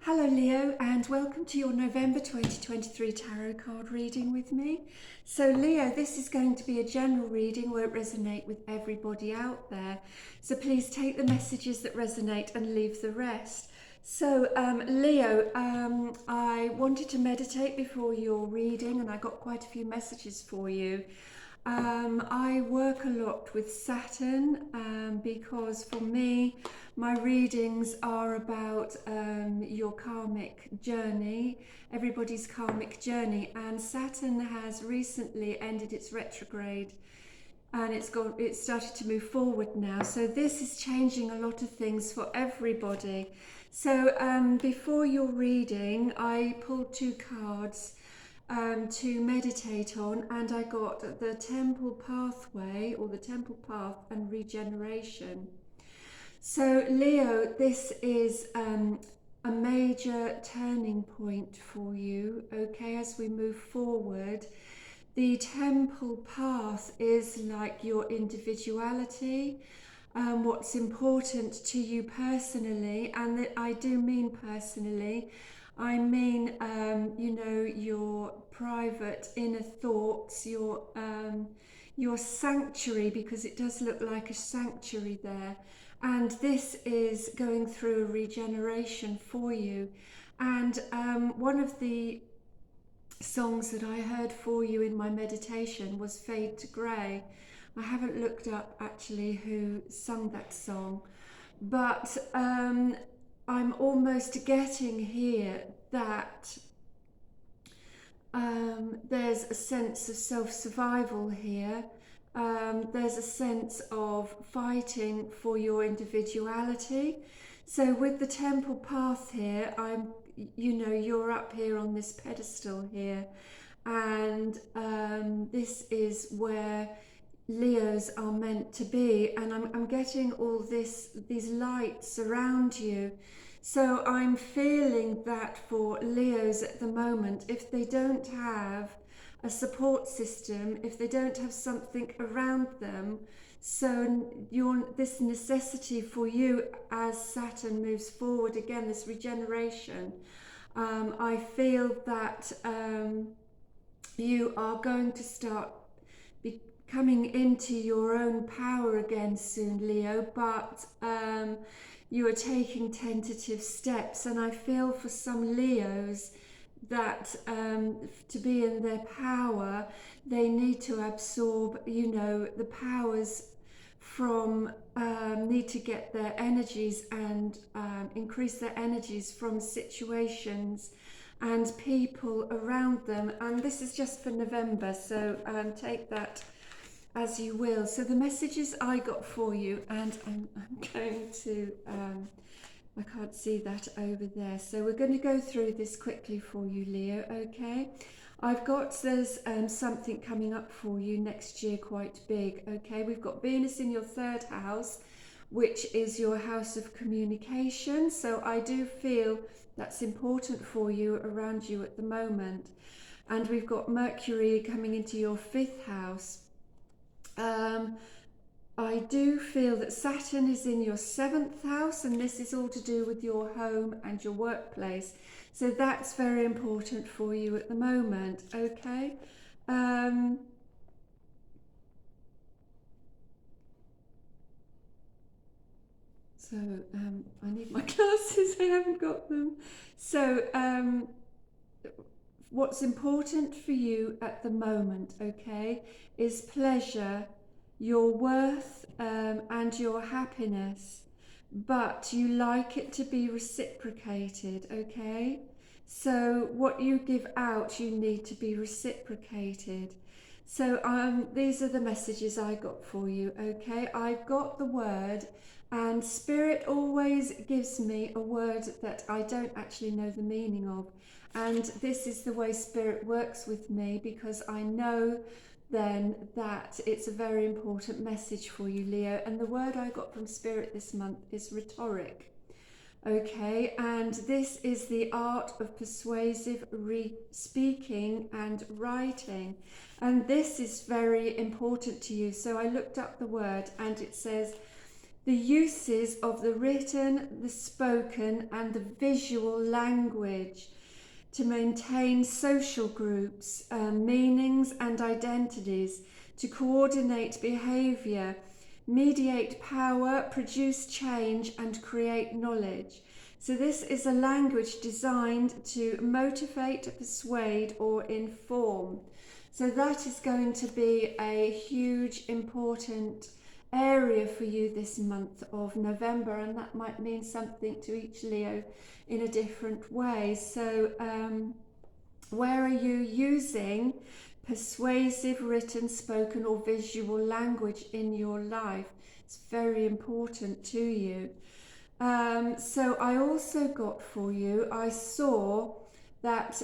Hello Leo, and welcome to your November 2023 tarot card reading with me. So Leo, this is going to be a general reading, won't resonate with everybody out there. So please take the messages that resonate and leave the rest. So Leo, I wanted to meditate before your reading and I got quite a few messages for you. I work a lot with Saturn because for me, my readings are about your karmic journey, everybody's karmic journey, and Saturn has recently ended its retrograde and it's started to move forward now. So this is changing a lot of things for everybody. So before your reading, I pulled two cards to meditate on, and I got the temple pathway, or the temple path and regeneration. So Leo, this is a major turning point for you, okay, as we move forward. The temple path is like your individuality, what's important to you personally, and that I do mean personally. I mean, your private inner thoughts, your sanctuary, because it does look like a sanctuary there. And this is going through a regeneration for you. And one of the songs that I heard for you in my meditation was Fade to Grey. I haven't looked up actually who sung that song, but I'm almost getting here that there's a sense of self-survival here. There's a sense of fighting for your individuality. So with the temple path here, you're up here on this pedestal here, and this is where Leos are meant to be, and I'm getting all these lights around you. So I'm feeling that for Leos at the moment, if they don't have a support system, if they don't have something around them, so this necessity for you as Saturn moves forward again, this regeneration, I feel that you are going to start coming into your own power again soon, Leo, but you are taking tentative steps, and I feel for some Leos that to be in their power, they need to absorb, the powers from, need to get their energies and increase their energies from situations and people around them. And this is just for November, so take that as you will. So the messages I got for you, and I'm going to, I can't see that over there. So we're going to go through this quickly for you, Leo, okay? There's something coming up for you next year, quite big, okay? We've got Venus in your third house, which is your house of communication. So I do feel that's important for you, around you at the moment. And we've got Mercury coming into your fifth house. I do feel that Saturn is in your seventh house, and this is all to do with your home and your workplace. So that's very important for you at the moment, okay? I need my glasses, I haven't got them. So what's important for you at the moment, okay, is pleasure, your worth, and your happiness, but you like it to be reciprocated, okay? So what you give out, you need to be reciprocated. So these are the messages I got for you, okay? I've got the word, and Spirit always gives me a word that I don't actually know the meaning of. And this is the way Spirit works with me, because I know then that it's a very important message for you, Leo. And the word I got from Spirit this month is rhetoric. Okay, and this is the art of persuasive speaking and writing. And this is very important to you. So I looked up the word, and it says the uses of the written, the spoken, and the visual language to maintain social groups, meanings and identities, to coordinate behaviour, mediate power, produce change, and create knowledge. So this is a language designed to motivate, persuade, or inform. So that is going to be a huge, important area for you this month of November, and that might mean something to each Leo in a different way. So where are you using persuasive written, spoken, or visual language in your life? It's very important to you. So I also got for you, I saw that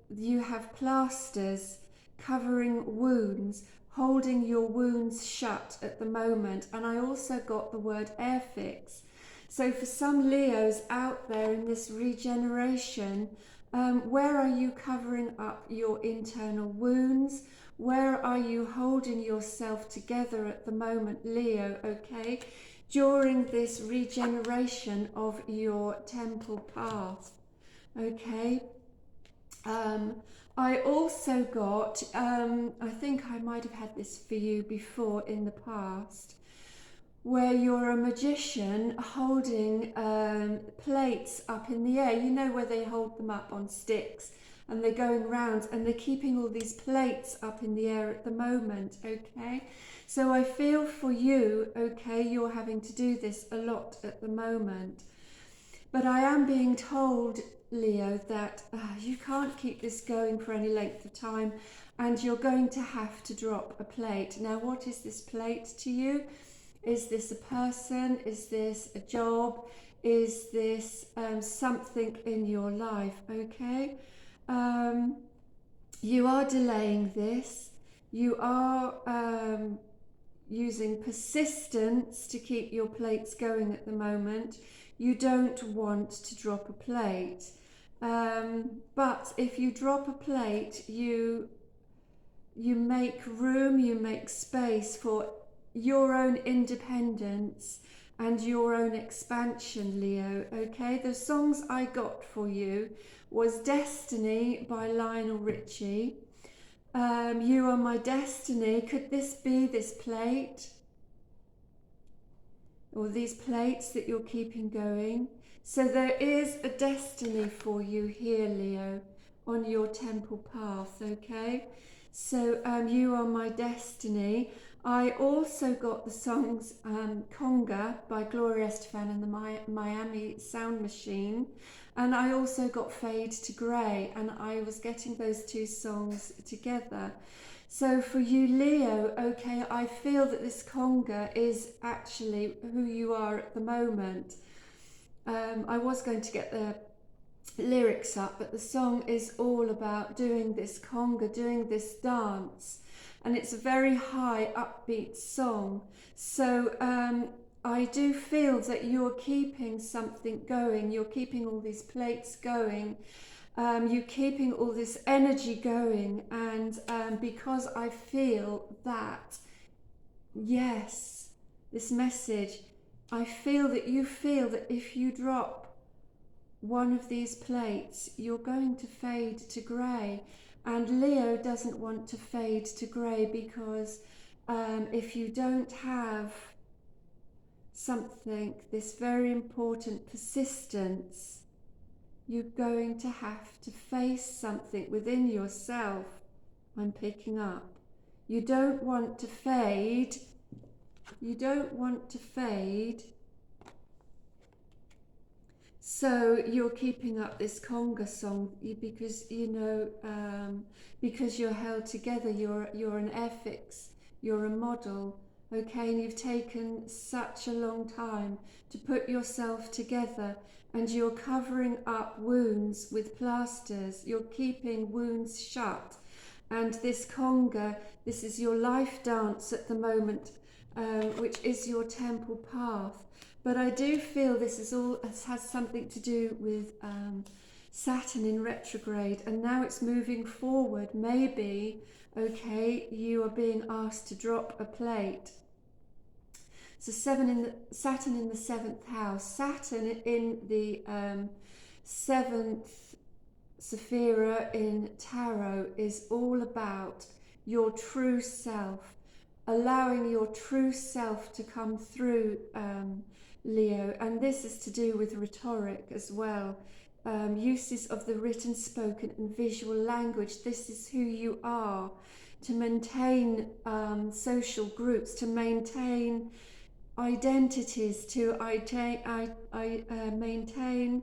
you have plasters covering wounds, holding your wounds shut at the moment, and I also got the word airfix. So for some Leos out there in this regeneration, where are you covering up your internal wounds? Where are you holding yourself together at the moment, Leo, okay? During this regeneration of your temple path, okay? I also got, I think I might have had this for you before in the past, where you're a magician holding plates up in the air. You know where they hold them up on sticks and they're going round and they're keeping all these plates up in the air at the moment, okay? So I feel for you, okay, you're having to do this a lot at the moment. But I am being told, Leo, that you can't keep this going for any length of time and you're going to have to drop a plate. Now, what is this plate to you? Is this a person? Is this a job? Is this something in your life? Okay. You are delaying this. You are using persistence to keep your plates going at the moment. You don't want to drop a plate. But if you drop a plate, you make room, you make space for your own independence and your own expansion, Leo, okay? The songs I got for you was Destiny by Lionel Richie. You Are My Destiny. Could this be this plate? Or these plates that you're keeping going? So there is a destiny for you here, Leo, on your temple path, okay? So You Are My Destiny. I also got the songs Conga by Gloria Estefan and the Miami Sound Machine. And I also got Fade to Grey, and I was getting those two songs together. So for you, Leo, okay, I feel that this conga is actually who you are at the moment. I was going to get the lyrics up, but the song is all about doing this conga, doing this dance, and it's a very high upbeat song. So I do feel that you're keeping something going, you're keeping all these plates going, you're keeping all this energy going, and because I feel that, yes, this message, I feel that you feel that if you drop one of these plates, you're going to fade to grey. And Leo doesn't want to fade to grey because if you don't have something, this very important persistence, you're going to have to face something within yourself. I'm picking up. You don't want to fade. You don't want to fade. So you're keeping up this conga song because, you know, because you're held together. You're an affix. You're a model. Okay, and you've taken such a long time to put yourself together, and you're covering up wounds with plasters. You're keeping wounds shut. And this conga, this is your life dance at the moment, which is your temple path. But I do feel this has something to do with Saturn in retrograde, and now it's moving forward. Maybe, okay, you are being asked to drop a plate. So Saturn in the 7th house. Saturn in the 7th Sephira in Tarot is all about your true self, allowing your true self to come through, Leo. And this is to do with rhetoric as well. Uses of the written, spoken and visual language. This is who you are. To maintain social groups, to maintain identities, to maintain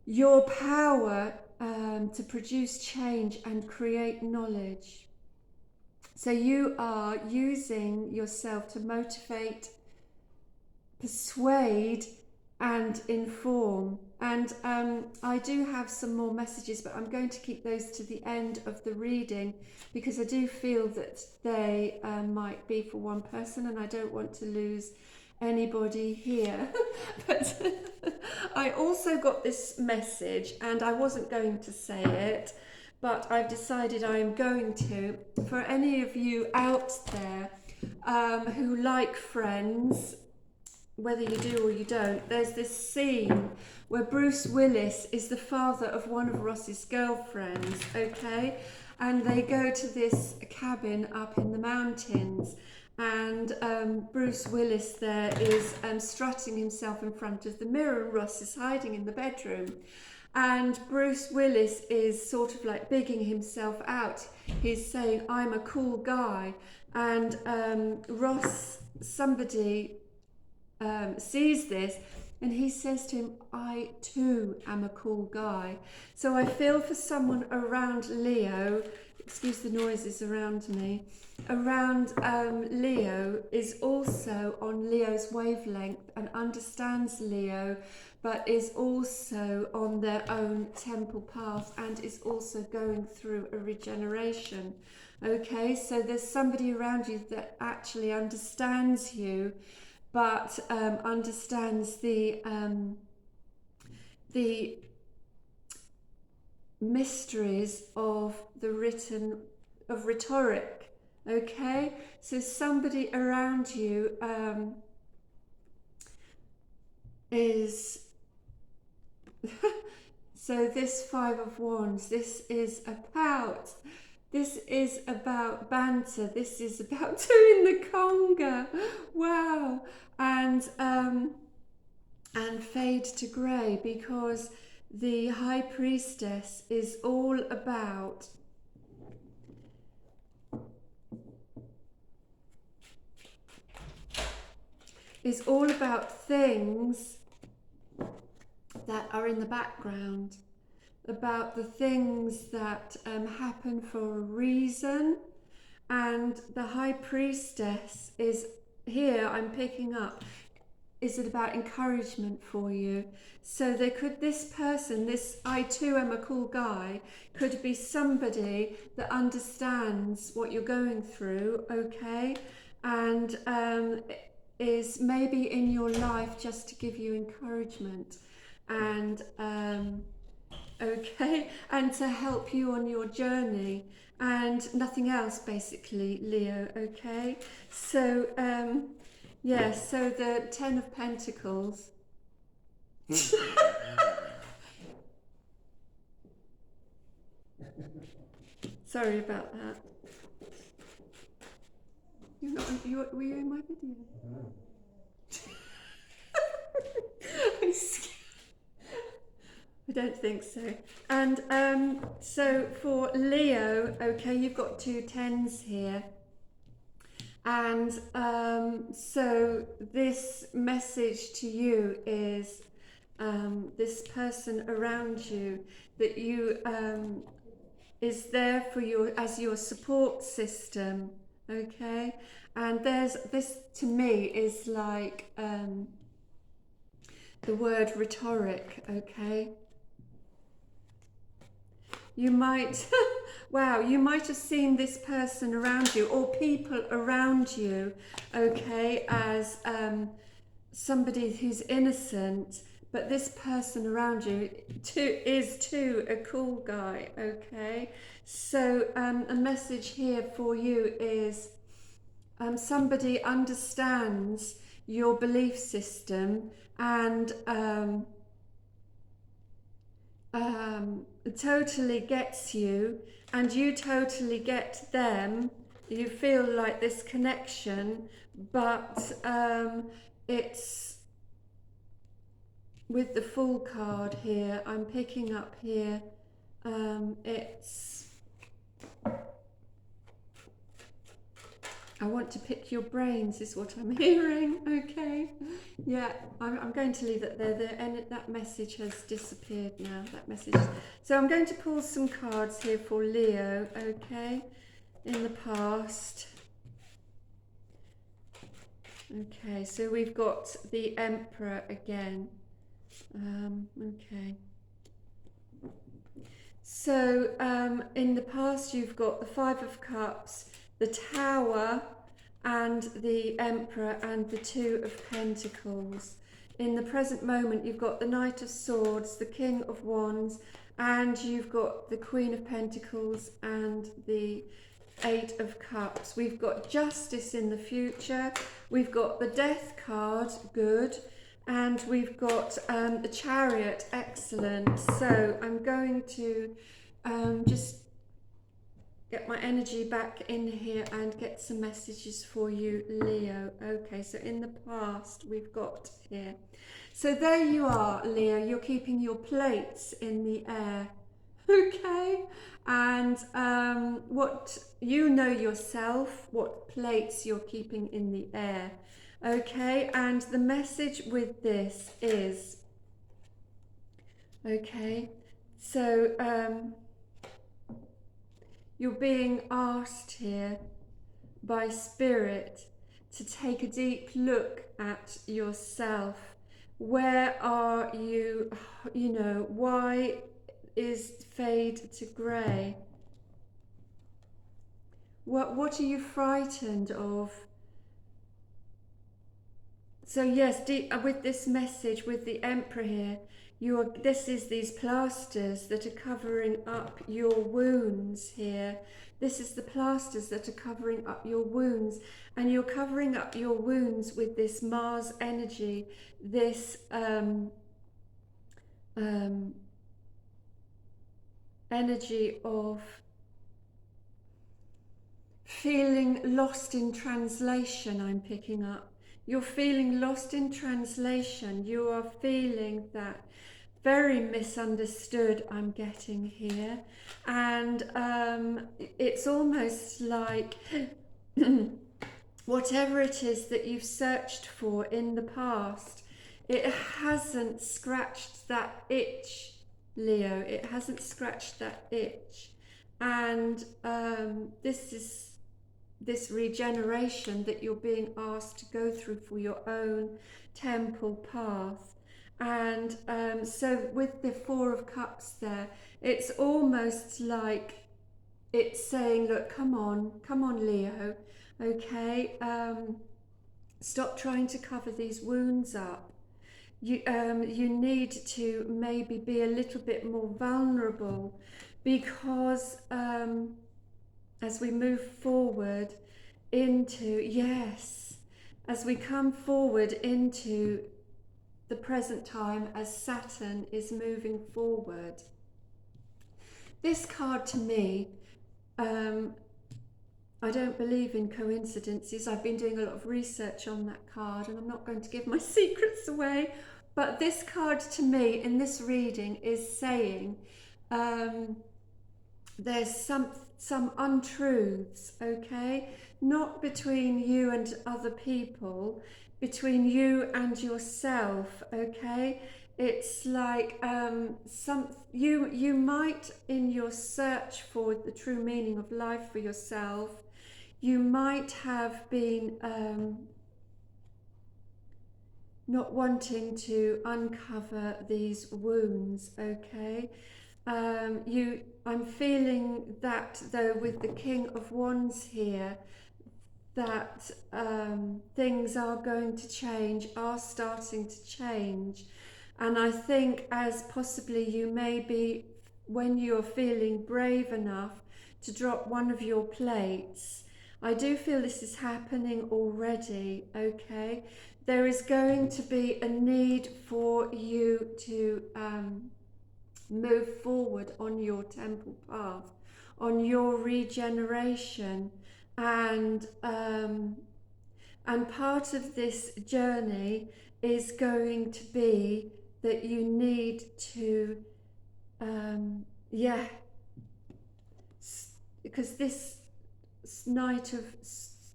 your power to produce change and create knowledge. So you are using yourself to motivate, persuade and inform. And I do have some more messages, but I'm going to keep those to the end of the reading because I do feel that they might be for one person and I don't want to lose anybody here. But I also got this message and I wasn't going to say it, but I've decided I am going to. For any of you out there who like Friends, whether you do or you don't, there's this scene where Bruce Willis is the father of one of Ross's girlfriends, okay? And they go to this cabin up in the mountains, and Bruce Willis there is strutting himself in front of the mirror, and Ross is hiding in the bedroom. And Bruce Willis is sort of like bigging himself out. He's saying, I'm a cool guy. And somebody sees this and he says to him, I too am a cool guy. So I feel for someone around Leo, excuse the noises around me, around Leo is also on Leo's wavelength and understands Leo, but is also on their own temple path and is also going through a regeneration. Okay, so there's somebody around you that actually understands you, but understands the mysteries of rhetoric. Okay, so somebody around you is so this 5 of Wands, this is about banter. This is about doing the conga. Wow. And fade to grey, because the High Priestess is all about things that are in the background, about the things that happen for a reason. And the High Priestess is here, I'm picking up, is it about encouragement for you? So there could, this person, this I too am a cool guy, could be somebody that understands what you're going through, okay? And is maybe in your life just to give you encouragement and okay, and to help you on your journey, and nothing else basically, Leo, okay? So yeah, so the 10 of Pentacles. Sorry about that. Were you in my video? I'm scared. I don't think so. And so for Leo, okay, you've got 2 10s here. And so this message to you is this person around you that you is there for you as your support system, okay? And there's this, to me, is like the word rhetoric, okay? You might, wow, you might have seen this person around you or people around you, okay, as somebody who's innocent, but this person around you is too a cool guy, okay? So a message here for you is somebody understands your belief system and totally gets you, and you totally get them. You feel like this connection, but it's with the Fool card here. I'm picking up here. It's I want to pick your brains is what I'm hearing. Okay, yeah, I'm going to leave it there. And that message has disappeared now, that message. So I'm going to pull some cards here for Leo, okay, in the past. Okay, so we've got the Emperor again. Okay. So in the past you've got the Five of Cups, the Tower, and the Emperor, and the Two of Pentacles. In the present moment you've got the Knight of Swords, the King of Wands, and you've got the Queen of Pentacles and the Eight of Cups. We've got Justice in the future. We've got the Death card, good. And we've got the Chariot, excellent. So I'm going to just get my energy back in here and get some messages for you, Leo. Okay, so in the past we've got here. So there you are, Leo. You're keeping your plates in the air. Okay, and what you know yourself, what plates you're keeping in the air. Okay, and the message with this is, okay, so you're being asked here by Spirit to take a deep look at yourself. Where are you, you know, why is fade to grey? What are you frightened of? So yes, with this message, with the Emperor here, this is these plasters that are covering up your wounds here. This is the plasters that are covering up your wounds, and you're covering up your wounds with this Mars energy, this energy of feeling lost in translation. I'm picking up. You're feeling lost in translation. You are feeling that very misunderstood, I'm getting here. And it's almost like whatever it is that you've searched for in the past, it hasn't scratched that itch, Leo. It hasn't scratched that itch. And this is this regeneration that you're being asked to go through for your own temple path. And so with the Four of Cups there, it's almost like it's saying, look, come on, Leo, okay, stop trying to cover these wounds up. You need to maybe be a little bit more vulnerable, because as we move forward into, yes, as we come forward into the present time, as Saturn is moving forward. This card to me, I don't believe in coincidences. I've been doing a lot of research on that card, and I'm not going to give my secrets away, but this card to me in this reading is saying there's some untruths, okay? Not between you and other people, between you and yourself, okay? It's like you might, in your search for the true meaning of life for yourself, you might have been not wanting to uncover these wounds, okay? I'm feeling that though with the King of Wands here, that things are going to change, are starting to change. And I think as possibly you may be, when you're feeling brave enough to drop one of your plates, I do feel this is happening already, okay? there is going to be a need for you to move forward on your temple path, on your regeneration, and part of this journey is going to be that you need to because this Knight of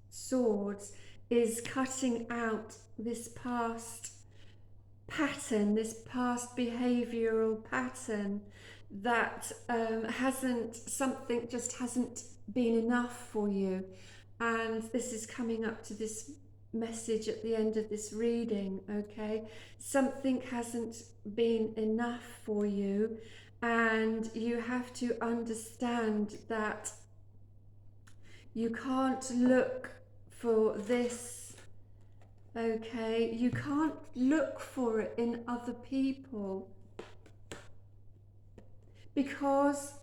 Swords is cutting out this past pattern, this past behavioral pattern that something just hasn't been enough for you. And this is coming up to this message at the end of this reading, okay? Something hasn't been enough for you, and you have to understand that you can't look for this, okay? You can't look for it in other people, because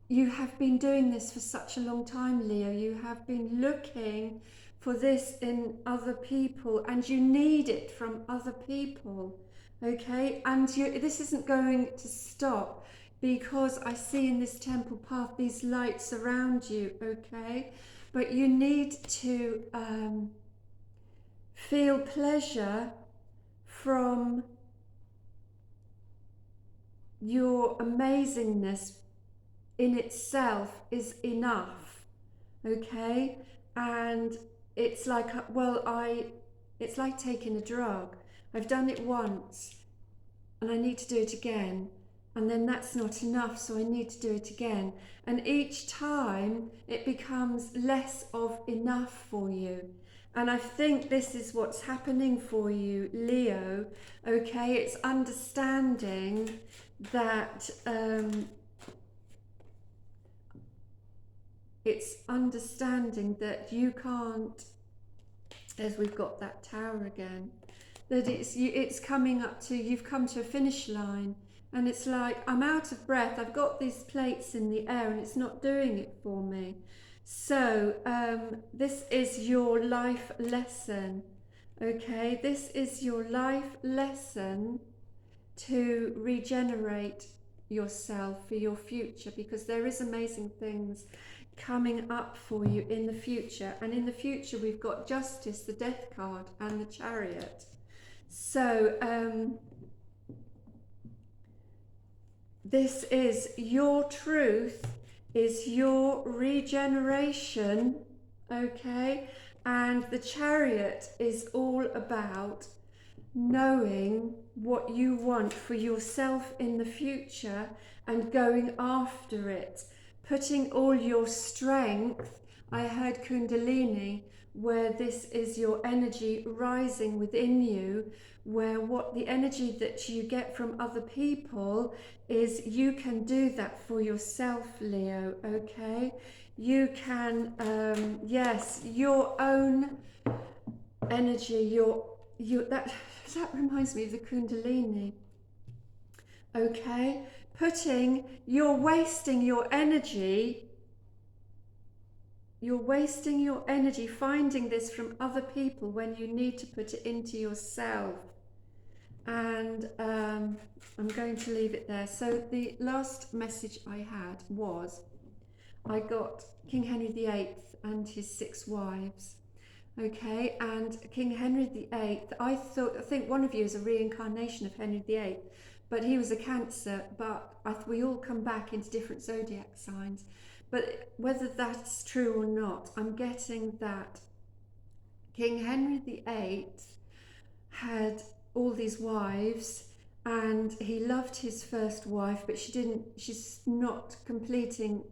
you have been doing this for such a long time, Leo. You have been looking for this in other people, and you need it from other people, okay? And this isn't going to stop, because I see in this temple path these lights around you, okay? But you need to feel pleasure from your amazingness in itself is enough, okay? And it's like, it's like taking a drug. I've done it once and I need to do it again, and then that's not enough, so I need to do it again. And each time it becomes less of enough for you. And I think this is what's happening for you, Leo, okay? It's understanding that you can't, as we've got that tower again, that it's coming up to, you've come to a finish line, and it's like, I'm out of breath, I've got these plates in the air and it's not doing it for me. So this is your life lesson, okay? This is your life lesson to regenerate yourself for your future, because there is amazing things coming up for you in the future. And in the future we've got Justice, the Death card, and the Chariot. So this is your truth, is your regeneration, okay? And the Chariot is all about knowing what you want for yourself in the future and going after it, putting all your strength. I heard Kundalini, where this is your energy rising within you, where what the energy that you get from other people is, you can do that for yourself, Leo, okay? You can, yes, your own energy, that reminds me of the Kundalini, okay? You're wasting your energy finding this from other people when you need to put it into yourself. And I'm going to leave it there. So the last message I had was, I got King Henry VIII and his 6 wives. Okay, and King Henry VIII, I think one of you is a reincarnation of Henry VIII, but he was a Cancer, but we all come back into different zodiac signs. But whether that's true or not, I'm getting that King Henry VIII had all these wives, and he loved his first wife, but she's not completing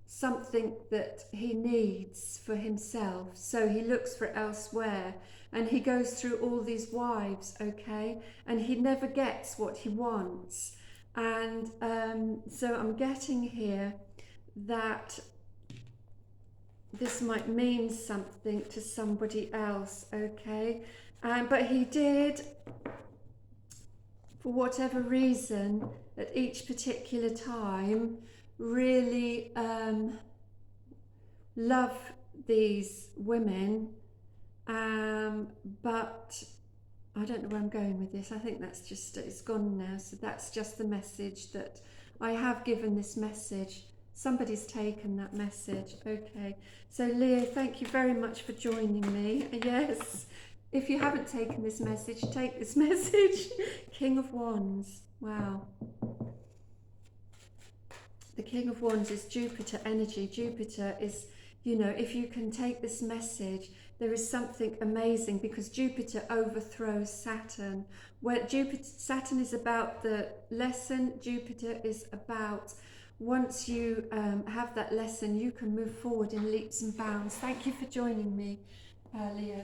something that he needs for himself, so he looks for elsewhere, and he goes through all these wives, okay, and he never gets what he wants. And so I'm getting here that this might mean something to somebody else, okay? But he did, for whatever reason, at each particular time, really love these women, But I don't know where I'm going with this. I think that's just, it's gone now. So that's just the message that I have given this message. Somebody's taken that message. Okay. So Leo, thank you very much for joining me. Yes. If you haven't taken this message, take this message. King of Wands. Wow. The King of Wands is Jupiter energy. Jupiter is, you know, if you can take this message, there is something amazing because Jupiter overthrows Saturn. Where Saturn is about the lesson, Jupiter is about once you have that lesson, you can move forward in leaps and bounds. Thank you for joining me, Leo.